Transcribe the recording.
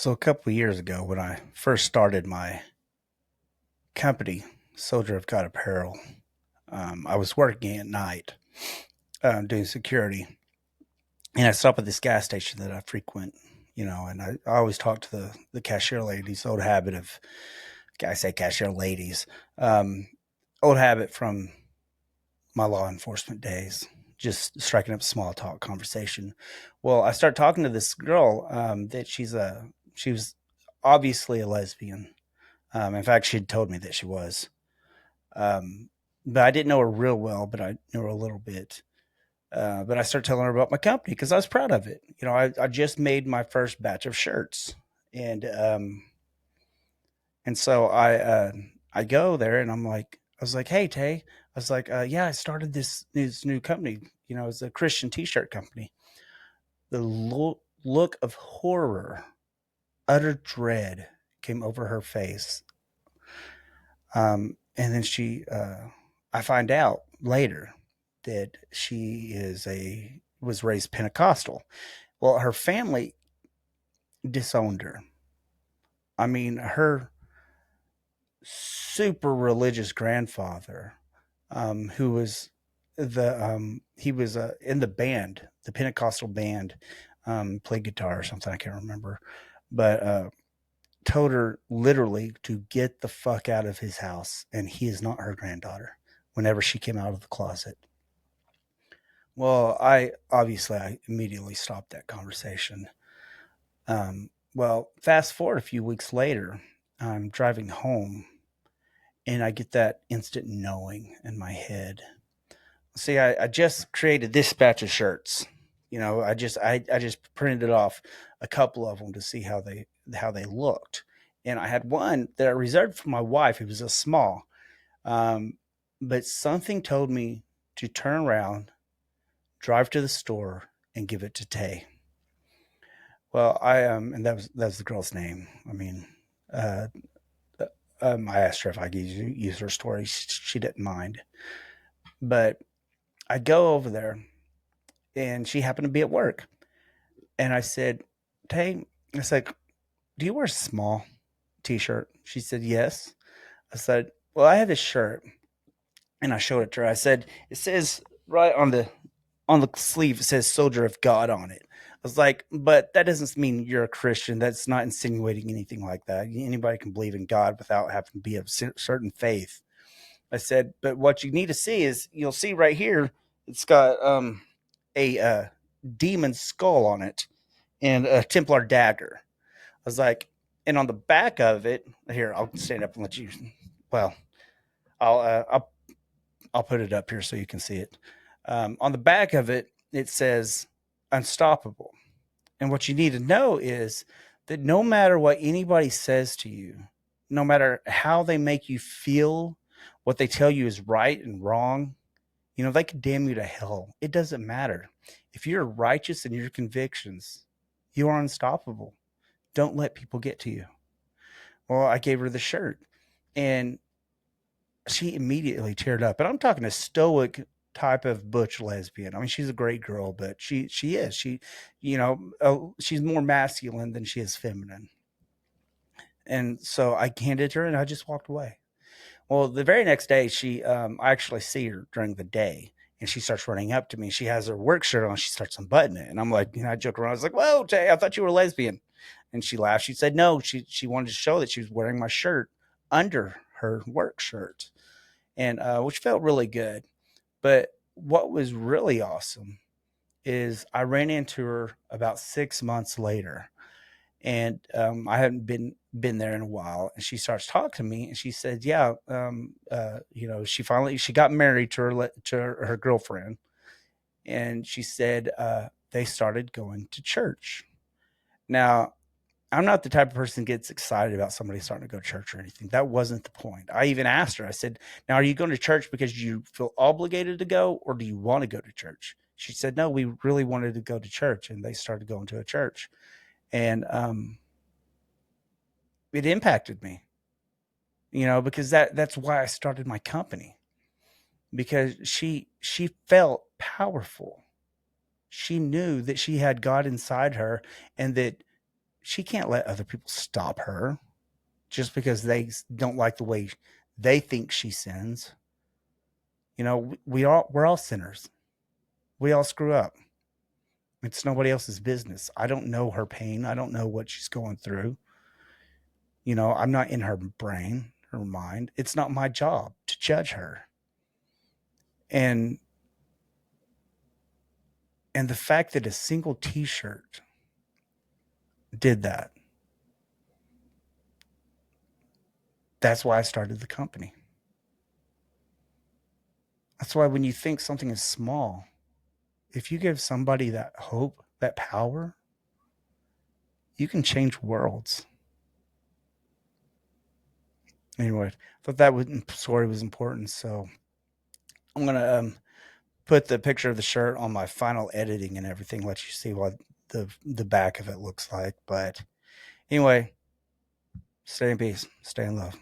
So a couple of years ago, when I first started my company, Soldier of God Apparel, I was working at night doing security, and I stopped at this gas station that I frequent. And I always talk to the cashier ladies. Old habit of, I say cashier ladies, um, old habit from my law enforcement days, just striking up small talk conversation. Well, I started talking to this girl that she was obviously a lesbian. In fact, she'd told me that she was. Um, but I didn't know her real well, but I knew her a little bit. But I started telling her about my company because I was proud of it. I just made my first batch of shirts, and so I go there and I was like, hey Tay, I was like, yeah, I started this new company. It's a Christian T-shirt company. The look of horror, utter dread came over her face. And then I find out later that she was raised Pentecostal. Well, her family disowned her. I mean, her super religious grandfather, who was he was in the band, the Pentecostal band, played guitar or something. I can't remember, but told her literally to get the fuck out of his house, and he is not her granddaughter. Whenever she came out of the closet, well, I immediately stopped that conversation. Fast forward a few weeks later, I'm driving home, and I get that instant knowing in my head. See, I just created this batch of shirts. I just printed off a couple of them to see how they looked, and I had one that I reserved for my wife. It was a small, um, but something told me to turn around, drive to the store, and give it to Tay. Well, and that was the girl's name. I mean, uh, I asked her if I could use her story. She didn't mind, but I go over there, and she happened to be at work. And I said, Tay, I said, do you wear a small t-shirt? She said, yes. I said, well, I have this shirt. And I showed it to her. I said, it says right on the sleeve, it says Soldier of God on it. I was like, but that doesn't mean you're a Christian. That's not insinuating anything like that. Anybody can believe in God without having to be of certain faith. I said, but what you need to see is you'll see right here, it's got a demon skull on it and a Templar dagger. I was like, and on the back of it, here, I'll stand up and let you. Well, I'll uh, I'll I'll put it up here so you can see it. On the back of it, it says unstoppable. And what you need to know is that no matter what anybody says to you, no matter how they make you feel, what they tell you is right and wrong, they could damn you to hell. It doesn't matter. If you're righteous in your convictions, you are unstoppable. Don't let people get to you. Well, I gave her the shirt, and she immediately teared up. And I'm talking a stoic type of butch lesbian. I mean, she's a great girl, but she's more masculine than she is feminine. And so I handed her, and I just walked away. Well, the very next day, I actually see her during the day, and she starts running up to me. She has her work shirt on. She starts unbuttoning it, and I'm like, I joke around. I was like, "Whoa, Tay, I thought you were a lesbian." And she laughed. She said, "No." She wanted to show that she was wearing my shirt under her work shirt, and which felt really good. But what was really awesome is I ran into her about 6 months later, and I hadn't been there in a while. And she starts talking to me, and she said, "Yeah, she got married to her girlfriend, and she said they started going to church." Now, I'm not the type of person that gets excited about somebody starting to go to church or anything. That wasn't the point. I even asked her. I said, "Now, are you going to church because you feel obligated to go, or do you want to go to church?" She said, "No, we really wanted to go to church," and they started going to a church, and it impacted me, because that's why I started my company, because she felt powerful. She knew that she had God inside her, and that she can't let other people stop her just because they don't like the way they think she sins. You know, we're all sinners. We all screw up. It's nobody else's business. I don't know her pain. I don't know what she's going through. You know, I'm not in her brain, her mind. It's not my job to judge her. And the fact that a single t-shirt did that, that's why I started the company. That's why when you think something is small, if you give somebody that hope, that power, you can change worlds. Anyway, I thought that story was important, so I'm gonna put the picture of the shirt on my final editing and everything, let you see what the back of it looks like. But anyway, stay in peace, stay in love.